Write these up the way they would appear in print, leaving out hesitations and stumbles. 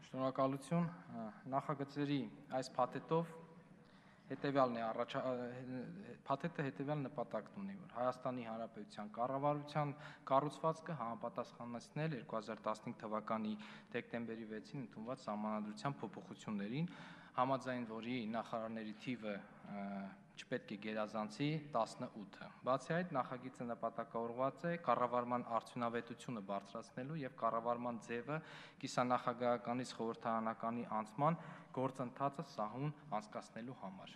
Շնորհակալություն, նախագծերի այս փաթեթով հետևյալն է փաթեթը հետևյալ նպատակն ունի, որ Հայաստանի Հանրապետության կառավարության կառուցվածքը համապատասխանեցնել 2015 թվականի դեկտեմբերի 6-ին ընդունված Սահմանադրության փոփոխություններին, համաձայն որի նախարարների թիվը չպետք է գերազանցի 18-ը։ Բացի այդ, նախագիծը նպատակաուղղված է կառավարման արդյունավետությունը բարձրացնելու եւ կառավարման ձևը կիսանախագահականից խորհրդարանականի անցման գործընթացը սահուն անցկացնելու համար։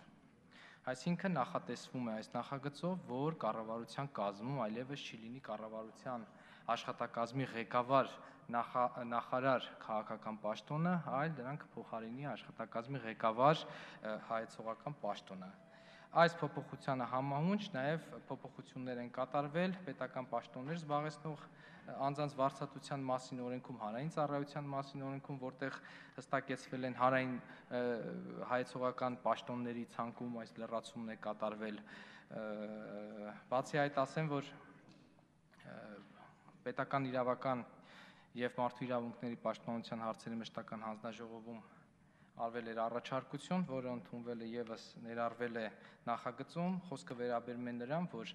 Այսինքն նախատեսվում է այս նախագծով, որ կառավարության կազմում այլևս չի լինի կառավարության աշխատակազմի ղեկավար նախարար քաղաքական պաշտոնը, այլ դրանք փոխարինի աշխատակազմի ղեկավար հայեցողական պաշտոնը։ Այս փոփոխությանը համահունչ նաև փոփոխություններ են կատարվել պետական պաշտոններ զբաղեցնող անձանց վարձատրության մասին օրենքում, հանրային ծառայության մասին օրենքում, որտեղ հստակեցվել են հանրային հայեցողական պաշտոնների ցանկում այս լրացումն է կատարվել։ Բացի այդ ասեմ, որ պետական իրավական եւ մարդու իրավունքների պաշտպանության հարցերի մշտական հանձնաժողովում արվել էր առաջարկություն, որը ընդունվել է եւս ներառվել է նախագծում, խոսքը վերաբերում է նրան, որ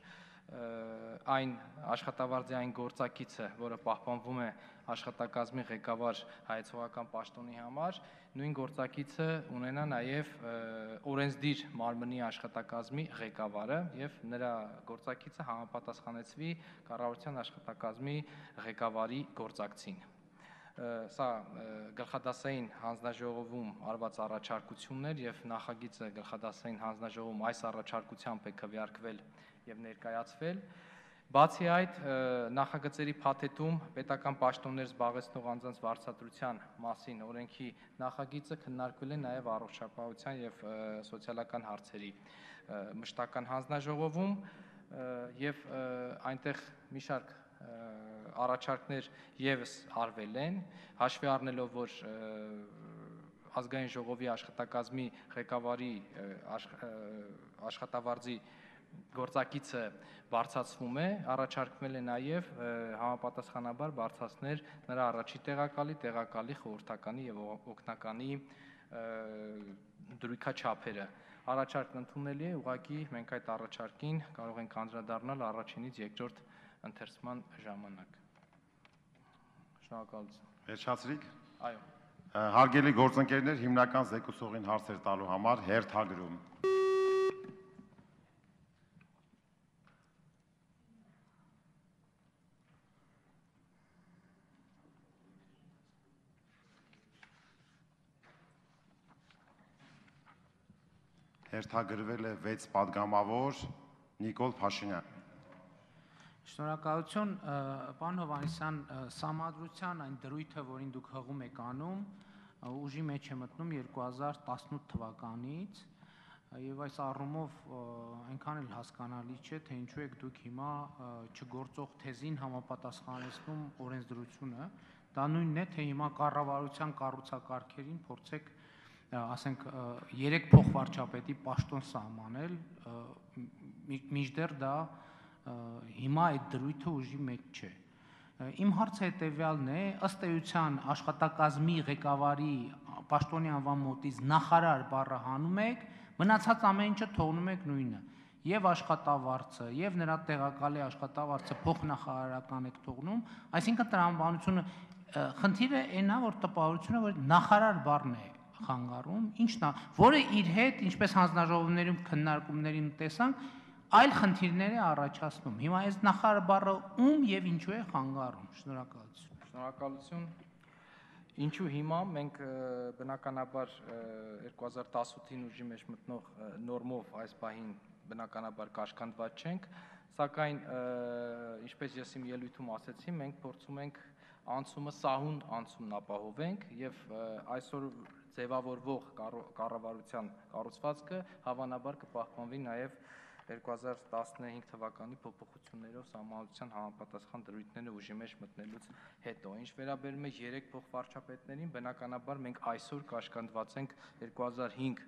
այն աշխատավարձի այն գործակիցը, որը պահպանվում է աշխատակազմի ղեկավար հայեցողական պաշտոնի համար, նույն գործակիցը ունենա նաև օրենսդիր մարմնի աշխատակազմի ղեկավարը եւ նրա գործակիցը համապատասխանեցվի կառավարության աշխատակազմի ղեկավարի գործակցին։ Սա գլխադասային հանձնաժողովում արված առաջարկություններ եւ նախագիծը գլխադասային հանձնաժողովում այս առաջարկությամբ է քվեարկվել եւ ներկայացվել։ Բացի այդ, նախագծերի փաթեթում պետական պաշտոններ զբաղեցնող անձանց վարձատրության մասին օրենքի նախագիծը քննարկվել է նաև առողջապահության եւ սոցիալական հարցերի մշտական հանձնաժողովում եւ այնտեղ մի շարք առաջարկներ եւս արվել են, հաշվի առնելով, որ ազգային ժողովի աշխատակազմի ղեկավարի աշխատավարձի գործակիցը բարձրացվում է, առաջարկվել է նաև համապատասխանաբար բարձրացնել նրա առաջի տեղակալի, խորհրդականի եւ օգնականի դրույքաչափերը։ Առաջարկն ընդունելի է, ուղղակի մենք այդ առաջարկին կարող ենք անդրադառնալ առաջինից երկրորդ ընթերցման ժամանակ։ Շնորհակալություն։ Վերջացրիք։ Այո։ Հարգելի գործընկերներ, հիմնական զեկուցողին հարցեր տալու համար հերթագրում։ Հերթագրվել է 6 պատգամավոր Նիկոլ Փաշինյան։ Շնորհակալություն, պարոն Հովհաննիսյան, Սահմանադրության այն դրույթը, որին դուք հղում եք անում, ուժի մեջ է մտնում 2018 թվականից, եւ այս առումով այնքան էլ հասկանալի չէ, թե ինչու եք դուք հիմա չգործող թեզին համապատասխանեցնում օրենսդրությունը, դա նույնն է, թե հիմա կառավարության կառուցակարգերին փորձեք ասենք 3 փոխվարչապետի պաշտոն սահմանել, մինչդեռ դա հիմա այդ դրույթը ուժի մեջ չէ։ Իմ հարցը հետևյալն է, ըստ էության աշխատակազմի ղեկավարի պաշտոնի անվան մոտից նախարար բառը հանում եք, մնացած ամեն ինչը թողնում եք նույնը, եւ աշխատավարձը, եւ նրա տեղակալի աշխատավարձը փոխնախարարական եք թողնում, այսինքն տրամաբանությունը խնդիրը այնա, որ տպավորությունը, որ նախարար բառն է խանգարում, ինչն է, որը իր հետ, ինչպես հանձնաժողովներում քննարկումներին տեսանք, այլ խնդիրներ է առաջացնում։ Հիմա այս նախարար բառը ում եւ ինչու է խանգարում։ Շնորհակալություն։ Շնորհակալություն։ Ինչու հիմա մենք բնականաբար 2018-ին ուժի մեջ մտնող նորմով այս պահին բնականաբար կաշկանդված չենք, սակայն ինչպես ես իմ ելույթում ասեցի, մենք փորձում ենք անցումը սահուն անցումն ապահովենք եւ այսօր ձևավորվող կառավարության կառուցվածքը հավանաբար կպահպանվի նաեւ 2015 թվականի փոփոխություններով Սահմանադրության համապատասխան դրույթները ուժի մեջ մտնելուց հետո։ Ինչ վերաբերում է 3 փոխվարչապետներին, բնականաբար մենք այսօր կաշկանդված ենք 2005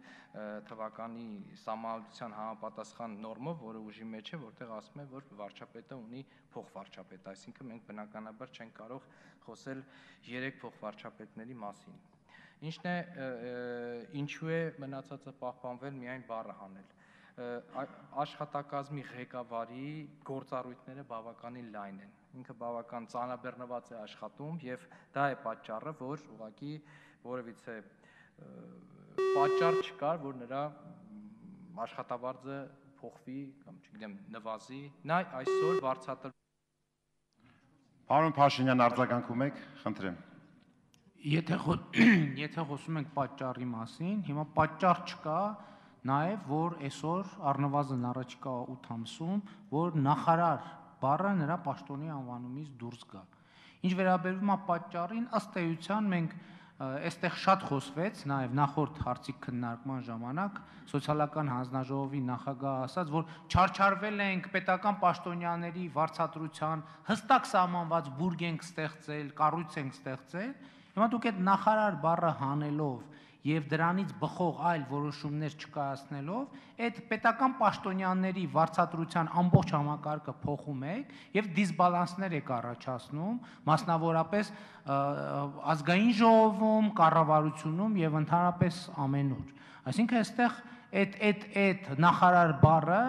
թվականի Սահմանադրության համապատասխան նորմով, որը ուժի մեջ է, որտեղ ասում է, որ վարչապետը ունի փոխվարչապետ, այսինքն մենք բնականաբար չենք կարող խոսել 3 փոխվարչապետների մասին։ Ինչն է ինչու է մնացածը պահպանվել միայն բառը հանել։ Աշխատակազմի ղեկավարի գործառույթները բավականին լայն են։ Ինքը բավական ծանրաբեռնված է աշխատում եւ դա է պատճառը, որ ուղղակի որևիցե պատճառ չկար, որ նրա աշխատավարձը փոխվի կամ չգիտեմ նվազի։ Նա այսօր վարձատրվում։ Պարոն Փաշինյան, արձագանքում եք, խնդրեմ։ Եթե խոսում ենք պատճառի մասին, հիմա պատճառ չկա, նաև որ այսօր առնվազն առաջիկա 8 ամսում, որ նախարար բառը նրա պաշտոնի անվանումից դուրս գա։ Ինչ վերաբերում է պատճառին, ըստ էության մենք այստեղ շատ խոսվեց, նաև նախորդ հարցի քննարկման ժամանակ սոցիալական հանձնաժողովի նախագահը ասաց, որ չարչարվել ենք պետական պաշտոնյաների վարձատրության հստակ սահմանված բուրգ ենք ստեղծել, կառույց ենք ստեղծել։ Հիմա դուք այդ նախարար բառը հանելով եւ դրանից բխող այլ որոշումներ չկայացնելով, այդ պետական պաշտոնյաների վարձատրության ամբողջ համակարգը փոխում եք եւ դիսբալանսներ եք առաջացնում, մասնավորապես ազգային ժողովում, կառավարությունում եւ ընդհանրապես ամենուր։ Այսինքն այստեղ այդ նախարար բառը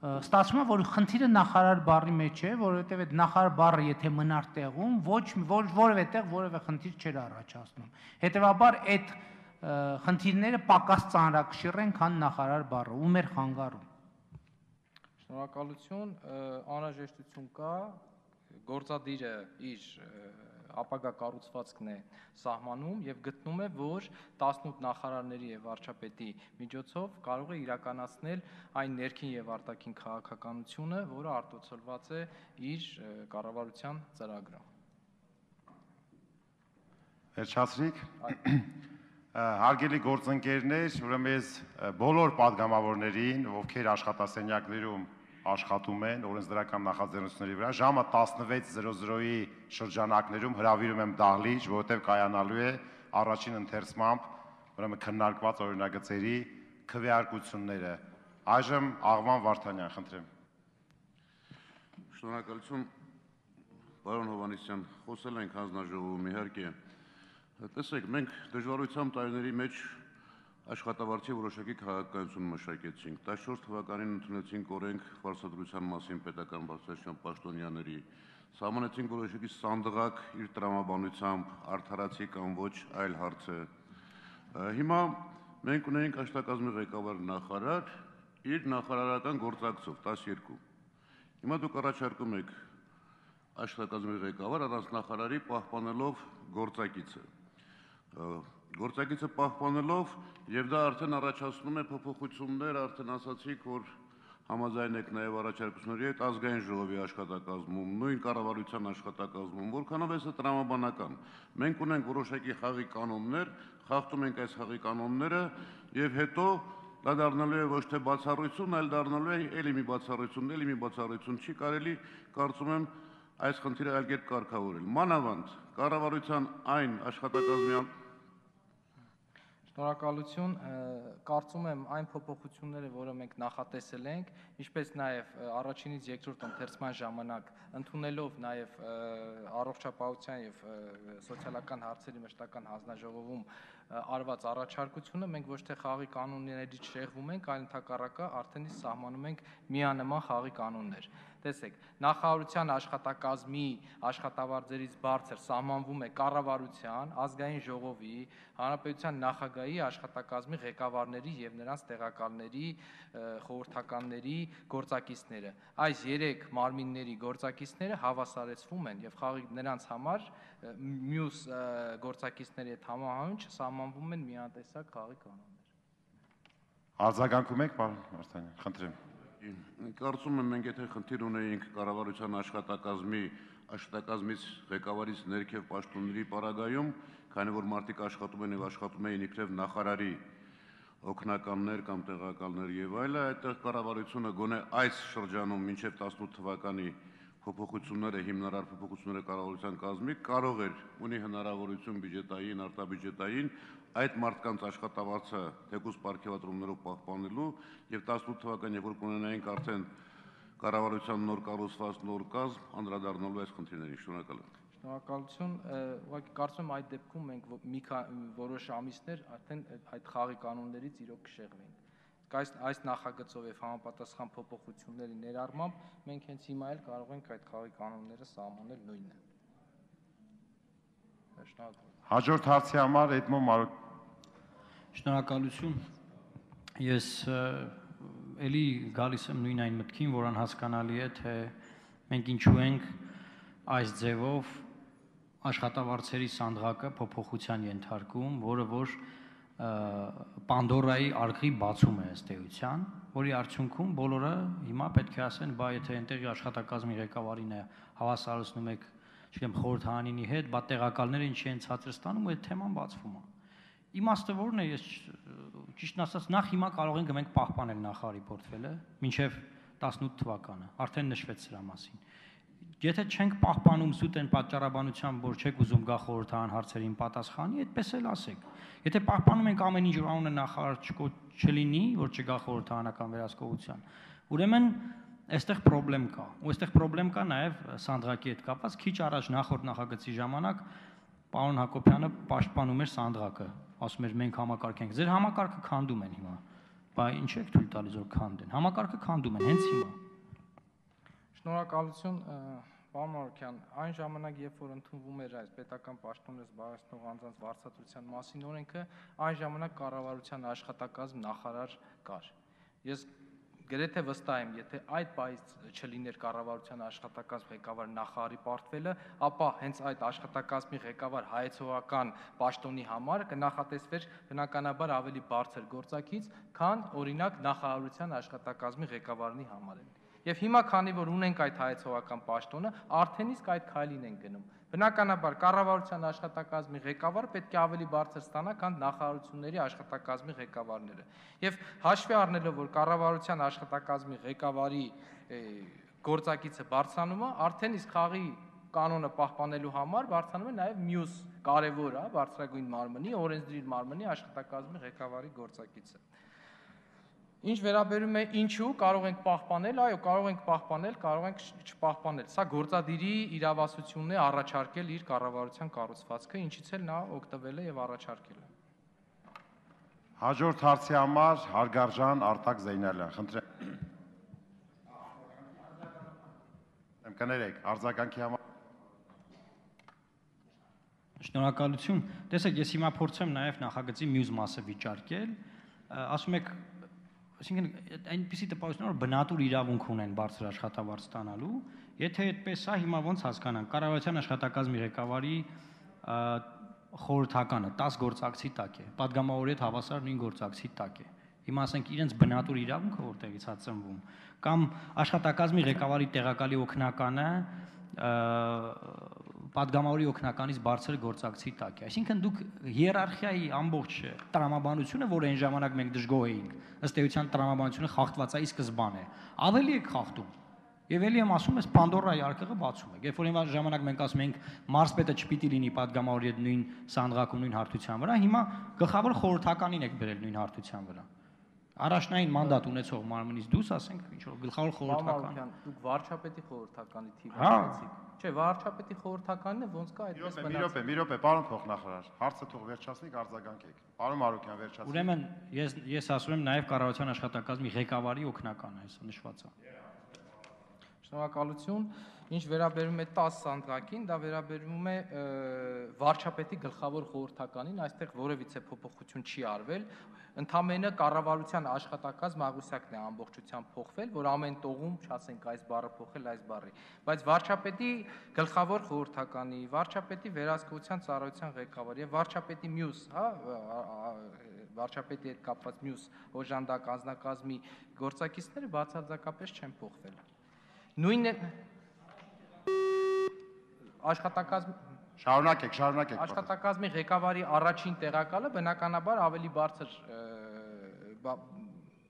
ստացվում է, որ խնդիրը նախարար բառի մեջ է, որովհետեւ այդ նախարար բառը եթե մնար տեղում, որևէ տեղ որևէ խնդիր չէր առաջացնում։ Հետևաբար այդ խնդիրները պակաս ծանրակշիռ են, քան նախարար բառը, ու մեր խանգարում։ Շնորհակալություն, անհրաժեշտություն կա, գործադիրը իր ապագա կառուցվածքն է սահմանում եւ գտնում է, որ 18 նախարարների եւ վարչապետի միջոցով կարող է իրականացնել այն ներքին եւ արտաքին քաղաքականությունը, որը արտացոլված է իր կառավարության ծրագրում։ Վերջացրիք։ Հարգելի գործընկերներ, ուրեմն ես բոլոր падգամավորներին, ովքեր աշխատասենյակներում աշխատում են օրենսդրական նախաձեռնությունների վրա, ժամը 16:00-ի շրջանակներում հրավիրում եմ դահլիճ, որտեղ կայանալու է առաջին ընթերցմամբ ուրեմն քննարկված օրինագծերի քվեարկությունները։ Այժմ Աղվան Վարդանյան, խնդրեմ։ Շնորհակալություն, պարոն Հովհաննիսյան, խոսել ենք հանձնաժողովում իհարկե։ Տեսեք, մենք դժվարությամբ տարիների մեջ աշխատավարձի որոշակի քաղաքականություն մշակեցինք։ 14 թվականին ընդունեցինք օրենք վարձատրության մասին պետական վարձատրության պաշտոնյաների, սահմանեցինք որոշակի սանդղակ իր տրամաբանությամբ, արդարացի կամ ոչ այլ հարց է։ Հիմա մենք ունենք աշխատակազմի ղեկավար նախարար իր նախարարական գործակցով 12։ Հիմա դուք առաջարկում եք աշխատակազմի ղեկավար առանց նախարարի պահպանելով գործակիցը։ Գործակիցը պահպանելով եւ դա արդեն առաջացնում է փոփոխություններ, արդեն ասացիք, որ համաձայն եք նաեւ առաջարկությունների հետ ազգային ժողովի աշխատակազմում, նույն կառավարության աշխատակազմում, որքանով է տրամաբանական։ Մենք ունենք որոշակի խաղի կանոններ, խախտում ենք այս խաղի կանոնները եւ հետո դա դառնալու է ոչ թե բացառություն, այլ դառնալու է էլի մի բացառություն, չի կարելի, կարծում եմ, այս խնդիրը այլ կերպ կարգավորել։ Մանավանդ կառավարության այն աշխատակազմի Շնորհակալություն, կարծում եմ այն փոփոխությունները, որը մենք նախատեսել ենք, ինչպես նաև առաջինից երկրորդ ընթերցման ժամանակ ընդունելով նաև առողջապահության եւ սոցիալական հարցերի մշտական հանձնաժողովում արված առաջարկությունը, մենք ոչ թե խաղի կանոններից շեղվում ենք, այլ ընդհակառակը արդեն իսկ սահմանում ենք միանման խաղի կանոններ։ Տեսեք, նախարարության աշխատակազմի աշխատավարձերից բարձր սահմանվում է կառավարության, ազգային ժողովի, հանրապետության նախագահի աշխատակազմի ղեկավարների եւ նրանց տեղակալների, խորհրդականների գործակիցները։ Այս 3 մարմինների գործակիցները հավասարեցվում են եւ խաղի նրանց համար մյուս գործակիցների հետ համահունչ սահմանվում են միատեսակ խաղի կանոններ։ Արձագանքում եք, պարոն Վարդանյան, խնդրեմ։ Կարծում եմ, մենք եթե խնդիր ունեինք կառավարության աշխատակազմից ղեկավարից ներքև պաշտոնների պարագայում, քանի որ մարդիկ աշխատում են եւ աշխատում էին իբրև նախարարի օգնականներ կամ տեղակալներ եւ այլը, այդտեղ կառավարությունը գոնե այս շրջանում մինչեւ 18 թվականի փոփոխությունները, հիմնարար փոփոխությունները կառավարության կազմի կարող էր ունի հնարավորություն բյուջետային, արտաբյուջետային այդ մարդկանց աշխատավարձը թեկուզ պարգևատրումներով պահպանելու եւ 18 թվականին, երբ որ կունենայինք արդեն կառավարության նոր կառուցված նոր կազմ, անդրադառնալու այս խնդիրներին։ Շնորհակալ եմ։ Շնորհակալություն, ուղղակի կարծում եմ այդ դեպքում մենք որոշ ամիսներ արդեն այդ խաղի կանոններից իրոք կշեղվենք։ Այս նախագծով եւ համապատասխան փոփոխությունների ներառմամբ մենք հենց հիմա էլ կարող ենք այդ խաղի կանոնները սահմանել նույնն է։ Շնորհակալություն։ Հաջորդ հարցի համար Էդմոն Մարոկ։ Շնորհակալություն։ Ես էլի գալիս եմ նույն այն մտքին, որ անհասկանալի է, թե մենք ինչու ենք այս ձևով աշխատավարձերի սանդղակը փոփոխության ենթարկում, որը որ Պանդորայի արկղի բացում է ըստ էության, որի արդյունքում բոլորը հիմա պետք է ասեն, բա եթե այնտեղի աշխատակազմի ղեկավարին է հավասարացնում եք, չգիտեմ, խորհրդարանինի հետ, բա տեղակալները ինչի են ցածր ստանում, ու այդ թեման բացվում է։ Իմաստը որն է, ես ճիշտն ասած նախ հիմա կարող ենք մենք պահպանել նախարարի պորտֆելը մինչև 18 թվականը, արդեն նշվեց սրա մասին։ Եթե չենք պահպանում սուտ են պատճառաբանությամբ, որ չեք ուզում գա խորհրդարան հարցերին պատասխանի, այդպես էլ ասեք։ Եթե պահպանում ենք ամեն ինչ, որ անունը նախարար չլինի, որ չգա խորհրդարանական վերահսկողության, ուրեմն այստեղ խնդրեմ կա։ Ու այստեղ խնդրեմ կա նաև սանդղակի հետ կապված, քիչ առաջ նախորդ նախագծի ժամանակ պարոն Հակոբյանը պաշտպանում էր սանդղակը, ասում էր մենք համակարգ ենք։ Ձեր համակարգը քանդում են հիմա։ Բա ինչ եք թույլ տալիս որ քանդեն։ Համակարգը քանդում են հենց հիմա։ Շնորհակալություն, պարոն Մարոկյան, այն ժամանակ, երբ որ ընդունվում էր այս պետական պաշտոններ զբաղեցնող անձանց վարձատրության մասին օրենքը, այն ժամանակ կառավարության աշխատակազմ նախարար կար։ Ես գրեթե վստահ եմ, եթե այդ պահից չլիներ կառավարության աշխատակազմ ղեկավար նախարարի պորտֆելը, ապա հենց այդ աշխատակազմի ղեկավար հայեցողական պաշտոնի համար կնախատեսվեր բնականաբար ավելի բարձր գործակից, քան օրինակ նախարարության աշխատակազմի ղեկավարի համար են։ Եվ հիմա քանի որ ունենք այդ հայեցողական պաշտոնը, արդեն իսկ այդ քայլին են գնում։ Բնականաբար կառավարության աշխատակազմի ղեկավարը պետք է ավելի բարձր ստանա, քան նախարարությունների աշխատակազմի ղեկավարները։ Եվ հաշվի առնելով, որ կառավարության աշխատակազմի ղեկավարի գործակիցը բարձրանում է, արդեն իսկ խաղի կանոնը պահպանելու համար բարձրանում է նաև մյուս կարևոր, բարձրագույն մարմնի, օրենսդիր մարմնի աշխատակազմի ղեկավարի գործակիցը։ Ինչ վերաբերում է ինչու կարող ենք պահպանել, այո, կարող ենք պահպանել, կարող ենք չպահպանել։ Սա գործադիրի իրավասությունն է առաջարկել իր կառավարության կառուցվածքը, ինչից էլ նա օգտվել է եւ առաջարկել է։ Հաջորդ հարցի համար Հարգարժան Արտակ Զեյնալյան, խնդրեմ։ Կներեք, արձագանքի համար։ Շնորհակալություն։ Տեսեք, ես հիմա փորձեմ նաև նախագծի մյուս մասը վիճարկել, ասում եք Այսինքն այնպիսի տպավորություն որ բնատուր իրավունք ունեն բարձր աշխատավարձ ստանալու, եթե այդպես է, հիմա ոնց հասկանանք, կառավարության աշխատակազմի ղեկավարի խորհրդականը 10 գործակցի տակ է, падգամավորի հետ հավասար նույն գործակցի տակ է։ Հիմա ասենք իրենց բնատուր իրավունքը որտեղից է ծնվում, կամ աշխատակազմի ղեկավարի տեղակալի օգնականը падգամավորի օգնականից բարձր գործակցի տակ է։ Այսինքն դուք հիերարխիայի ամբողջ տրամաբանությունը, որ այն ժամանակ մենք դժգոհ էինք, ըստ էության տրամաբանությունը խախտված է ի սկզբանե, ավելի եք խախտում։ Եվ ելի եմ ասում, այս Պանդորայի արկղը բացում եք։ Երբ որ այն ժամանակ մենք ասում ենք մարզպետը չպիտի լինի падգամավորի հետ նույն սանդղակում, նույն հարթության վրա, հիմա գլխավոր խորհրդականին եք բերել նույն հարթության վրա։ Առաջնային մանդատ ունեցող մարմնից դուրս ասենք ինչ որ գլխավոր խորհրդական։ Դուք վարչապետի խորհրդականի թիվը ունեցիք։ Չէ, վարչապետի խորհրդականն է ոնց կա այդպես մնաց։ Մի րոպե, պարոն փոխնախարար, հարցը թող վերջացնենք, արձագանքեք։ Պարոն Մարոկյան, վերջացրեք։ Ուրեմն ես ասում եմ նաև կառավարության աշխատակազմի ղեկավարի օգնականը այսօր նշված է։ Շնորհակալություն։ Ինչ վերաբերում է 10 սանդղակին, դա վերաբերում է վարչապետի գլխավոր խորհրդականին, այստեղ որևիցե փոփոխություն չի արվել, ընդամենը կառավարության աշխատակազմ աղյուսակն է ամբողջությամբ փոխվել, որ ամեն տողում, չասենք այս բառը փոխել այս բառի, բայց վարչապետի գլխավոր խորհրդականի, վարչապետի վերահսկողության ծառայության ղեկավարի եւ վարչապետի մյուս, վարչապետի հետ կապված մյուս օժանդակ անձնակազմի գործակիցները բացարձակապես չեն փոխվել։ Նույնն է աշխատակազմ Շարունակեք։ Աշխատակազմի ղեկավարի առաջին տեղակալը բնականաբար ավելի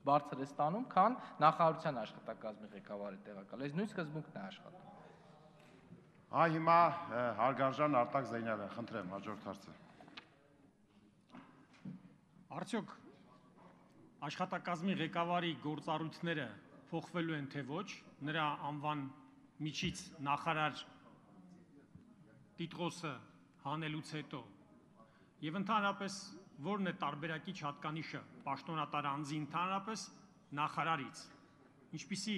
բարձր է ստանում, քան նախարարության աշխատակազմի ղեկավարի տեղակալը։ Այս նույն սկզբունքն է աշխատում։ Հիմա Հարգարժան Արտակ Զեյնալյան, խնդրեմ, հաջորդ հարցը։ Արդյոք աշխատակազմի ղեկավարի գործառույթները փոխվելու են թե ոչ, նրա անվան միջից նախարար տիտղոսը հանելուց հետո եւ ընդհանրապես որն է տարբերակիչ հատկանիշը պաշտոնատար անձի ընդհանրապես նախարարից, ինչպիսի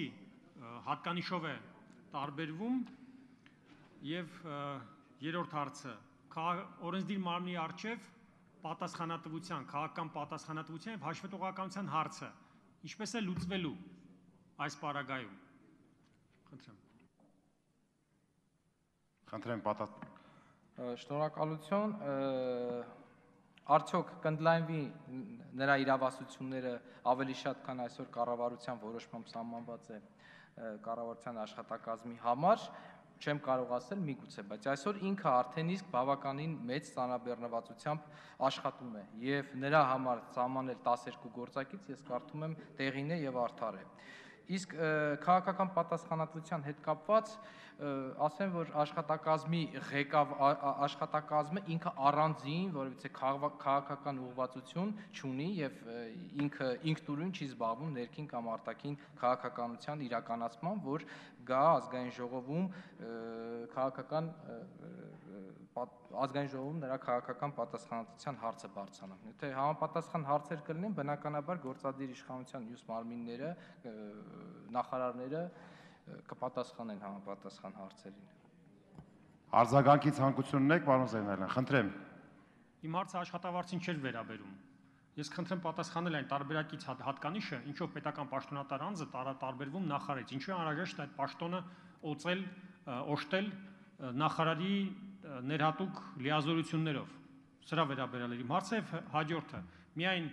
հատկանիշով է տարբերվում եւ երրորդ հարցը օրենսդիր մարմնի առջև պատասխանատվության, քաղաքական պատասխանատվության եւ հաշվետվողականության հարցը ինչպես է լուծվելու այս պարագայում։ Խնդրեմ Շնորհակալություն։ Արդյոք կընդլայնվի նրա իրավասությունները ավելի շատ, քան այսօր կառավարության որոշմամբ սահմանված է կառավարության աշխատակազմի համար, չեմ կարող ասել միգուցե, բայց այսօր ինքը արդեն իսկ բավականին մեծ ծանրաբեռնվածությամբ աշխատում է եւ նրա համար սահմանել 12 գործակից ես կարդում եմ տեղին է եւ արդար է։ Իսկ քաղաքական պատասխանատվության հետ կապված ասեմ, որ աշխատակազմը ինքը առանձին որևիցե քաղաքական ուղղվածություն չունի եւ ինքը ինքնուրույն չի զբաղվում ներքին կամ արտաքին քաղաքականության իրականացման, որ գա ազգային ժողովում նրա քաղաքական պատասխանատվության հարցը բարձրանա։ Եթե համապատասխան հարցեր կլինեն, բնականաբար գործադիր իշխանության մյուս մարմինները, նախարարները կպատասխանեն համապատասխան հարցերին։ Արձագանքի ցանկություն ունեք, պարոն Զեյնալյան, խնդրեմ։ Իմ հարցը աշխատավարձին չէր վերաբերում։ Ես խնդրեմ պատասխանել այն տարբերակից հատկանիշը, ինչով պետական պաշտոնատար անձը տարբերվում նախարարից, ինչու է անհրաժեշտ այդ պաշտոնը օժտել նախարարի ներհատուկ լիազորություններով։ Սրա վերաբերյալ էր իմ հարցը եւ հաջորդը։ Միայն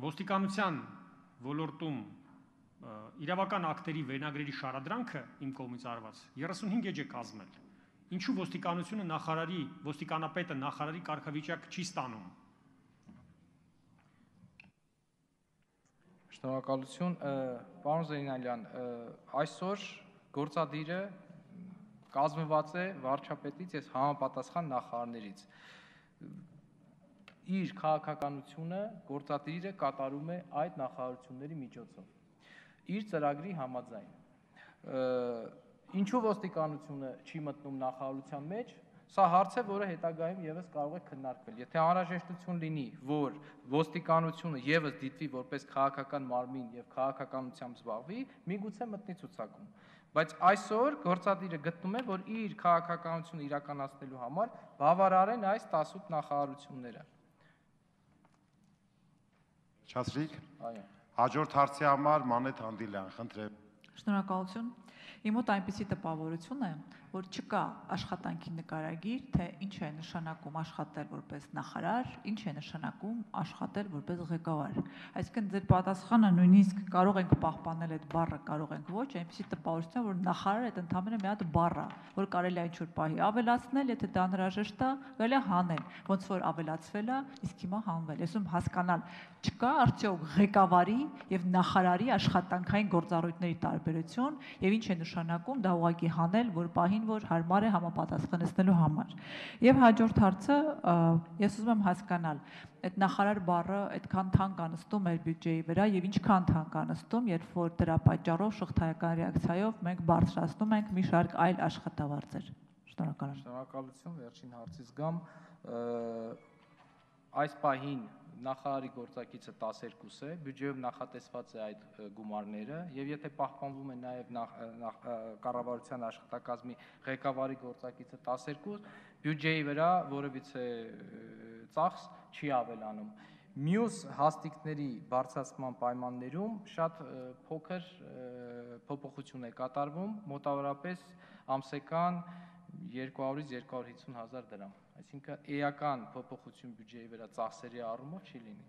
ոստիկանության ոլորտում իրավական ակտերի վերնագրերի շարադրանքը իմ կողմից արված 35 էջ է կազմել։ Ինչու ոստիկանությունը ոստիկանապետը նախարարի կարգավիճակ չի ստանում։ Շնորհակալություն, պարոն Զեյնալյան, այսօր գործադիրը կազմված է վարչապետից եւ համապատասխան նախարարներից։ Իր քաղաքականությունը գործադիրը կատարում է այդ նախարարությունների միջոցով։ Իր ծրագրի համաձայն։ Ինչու ոստիկանությունը չի մտնում նախարարության մեջ, սա հարց է, որը հետագայում եւս կարող է քննարկվել։ Եթե անհրաժեշտություն լինի, որ ոստիկանությունը եւս դիտվի որպես քաղաքական մարմին եւ քաղաքականությամբ զբաղվի, միգուցե մտնի ցուցակում։ Բայց այսօր գործադիրը գտնում է, որ իր քաղաքականությունը իրականացնելու համար բավարար են այս 18 նախարարությունները։ Չասրիկ։ Այո։ Հաջորդ հարցի համար Մանեթ Հանդիլյան, խնդրեմ։ Շնորհակալություն։ Իմ մոտ այնպիսի տպավորություն է, որ չկա աշխատանքի նկարագիր, թե ինչ է նշանակում աշխատել որպես նախարար, ինչ է նշանակում աշխատել որպես ղեկավար։ Այսինքն ձեր պատասխանը նույնիսկ կարող ենք պահպանել այդ բառը, կարող ենք ոչ, այնպիսի տպավորություն, որ նախարարը այդ ընդհանրապես մի հատ բառ է, որ կարելի է ինչ-որ պահի ավելացնել, եթե դա անհրաժեշտ է, կարելի է հանել, ոնց որ ավելացվել է, իսկ հիմա հանվել։ Ես ուզում հասկանալ, չկա արդյոք ղեկավարի եւ նախարարի աշխատանքային գործառույթների տարբերություն եւ ինչ է նշանակում դա ուղղակի հանել, որ պահին որ հարմար է համապատասխանեցնելու համար։ Եվ հաջորդ հարցը ես ուզում եմ հասկանալ, այդ նախարար բառը այդքան թանկ անստում էր բյուջեի վրա եւ ինչքան թանկ անստում, երբ որ դրա պատճառով շղթայական ռեակցիայով մենք բարձրացնում ենք մի շարք այլ աշխատավարձեր։ Շնորհակալություն։ Շնորհակալություն, վերջին հարցից գամ։ Այս պահին նախարարի գործակիցը 12 է, բյուջեով նախատեսված է այդ գումարները եւ եթե պահպանվում է նաեւ կառավարության աշխատակազմի ղեկավարի գործակիցը 12, բյուջեի վրա որևիցե ծախս չի ավելանում։ Մյուս հաստիկների բարձրացման պայմաններում շատ փոքր փոփոխություն է կատարվում, մոտավորապես ամսական 200-ից 250 հազար դրամ, այսինքն էական փոփոխություն բյուջեի վրա ծախսերի առումով չի լինի։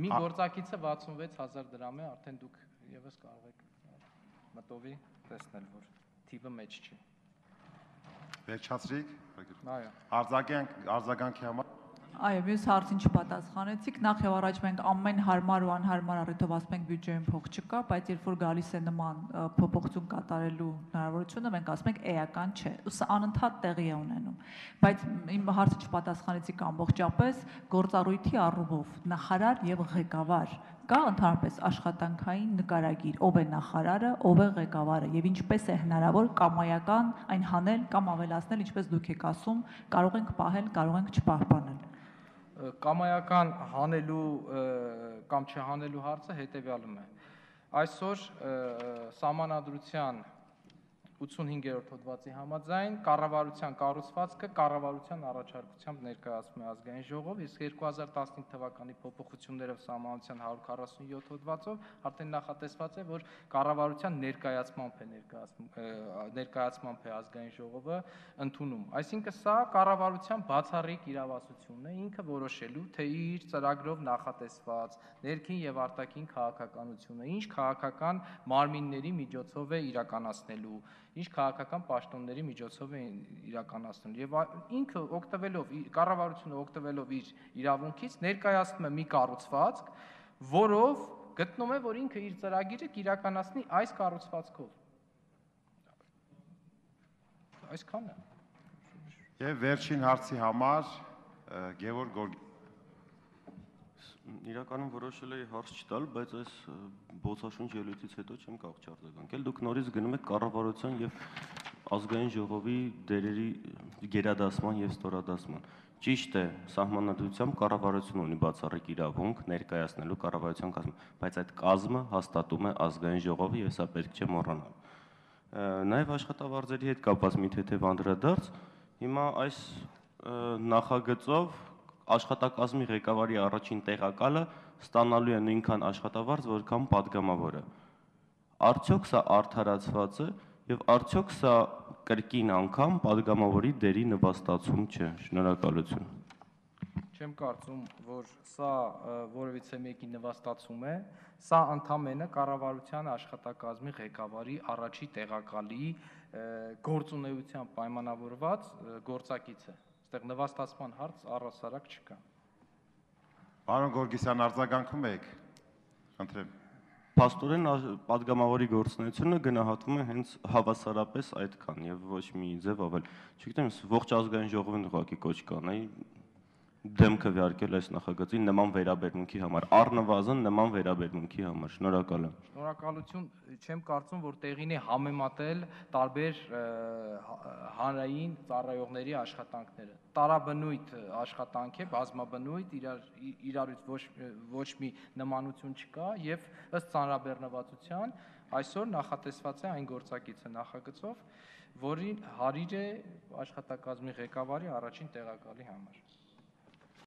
Մի գործակիցը 66 հազար դրամ է, արդեն դուք եւս կարող եք մտովի տեսնել, որ թիվը մեջ չի։ Վերջացրիք։ Այո։ Արձագանքի համար Այո, մյուս հարցին չպատասխանեցիք, նախ եւ առաջ մենք ամեն հարմար ու անհարմար առիթով ասում ենք բյուջեում փող չկա, բայց երբ որ գալիս է նման փոփոխություն կատարելու հնարավորությունը, մենք ասում ենք էական չէ, սա անընդհատ տեղի է ունենում։ Բայց իմ հարցը չպատասխանեցիք ամբողջապես գործառույթի առումով նախարար եւ ղեկավար կա ընդհանրապես աշխատանքային նկարագիր, ով է նախարարը, ով է ղեկավարը եւ ինչպես է հնարավոր կամայական այն հանել կամ ավելացնել, ինչպես դուք եք ասում, կարող ենք պահել, կարող ենք չպահպանել։ Կամայական հանելու կամ չհանելու հարցը հետևյալում է։ Այսօր Սահմանադրության 85-րդ հոդվածի համաձայն կառավարության կառուցվածքը կառավարության առաջարկությամբ ներկայացվում է ազգային ժողով, իսկ 2015 թվականի փոփոխություններով Սահմանադրության 147 հոդվածով արդեն նախատեսված է, որ կառավարության ներկայացմամբ է ազգային ժողովը ընդունում։ Այսինքն սա կառավարության բացառիկ իրավասությունն է, ինքը որոշելու, թե իր ծրագրով նախատեսված ներքին եւ արտաքին քաղաքականությունը ինչ քաղաքական մարմինների միջոցով է իրականացնելու, ինչ քաղաքական պաշտոնների միջոցով է իրականացնում եւ ինքը օգտվելով կառավարությունը օգտվելով իր իրավունքից ներկայացնում է մի կառուցվածք, որով գտնում է, որ ինքը իր ծրագիրը կիրականացնի այս կառուցվածքով։ Այսքանը։ Եվ վերջին հարցի համար Գևորգ Իրականում որոշել էի հարց չտալ, բայց այս բոցաշունչ ելույթից հետո չեմ կարող չարձագանքել։ Դուք նորից գնում եք կառավարության եւ ազգային ժողովի դերերի գերադասման եւ ստորադասման։ Ճիշտ է, սահմանադրությամբ կառավարությունը ունի բացառիկ իրավունք ներկայացնելու կառավարության կազմը, բայց այդ կազմը հաստատում է ազգային ժողովը եւ սա պետք չէ մոռանալ։ Նաեւ աշխատավարձերի հետ կապված մի թեթև անդրադարձ, հիմա այս նախագծով աշխատակազմի ղեկավարի առաջին տեղակալը ստանալու է նույնքան աշխատավարձ, որքան падգամավորը։ Արդյոք սա արդարացված է եւ արդյոք սա կրկին անգամ падգամավորի դերի նվաստացում չէ։ Շնորհակալություն։ Չեմ կարծում, որ սա որևիցե մեկի նվաստացում է, սա ընդամենը կառավարության աշխատակազմի ղեկավարի առաջի տեղակալի գործունեությամբ պայմանավորված գործակից է։ Այստեղ նվաստացման հարց առհասարակ չկա։ Պարոն Գորգիսյան, արձագանքում եք։ Խնդրեմ։ Փաստորեն падգամավորի գործունեությունը գնահատվում է հենց հավասարապես այդքան եւ ոչ մի ձև ավել։ Չգիտեմ, ողջ ազգային ժողովին ուղղակի կոչ կանեի դեմքը վարկել այս նախագծին նման վերաբերմունքի համար, առնվազն նման վերաբերմունքի համար։ Շնորհակալ եմ։ Շնորհակալություն, չեմ կարծում, որ տեղին է համեմատել տարբեր հանրային ծառայողների աշխատանքները։ Տարաբնույթ աշխատանք է, բազմաբնույթ, իրարից ոչ մի նմանություն չկա եւ ըստ ծանրաբեռնվածության այսօր նախատեսված է այն գործակիցը նախագծով, որին հարիր է աշխատակազմի ղեկավարի առաջին տեղակալի համար։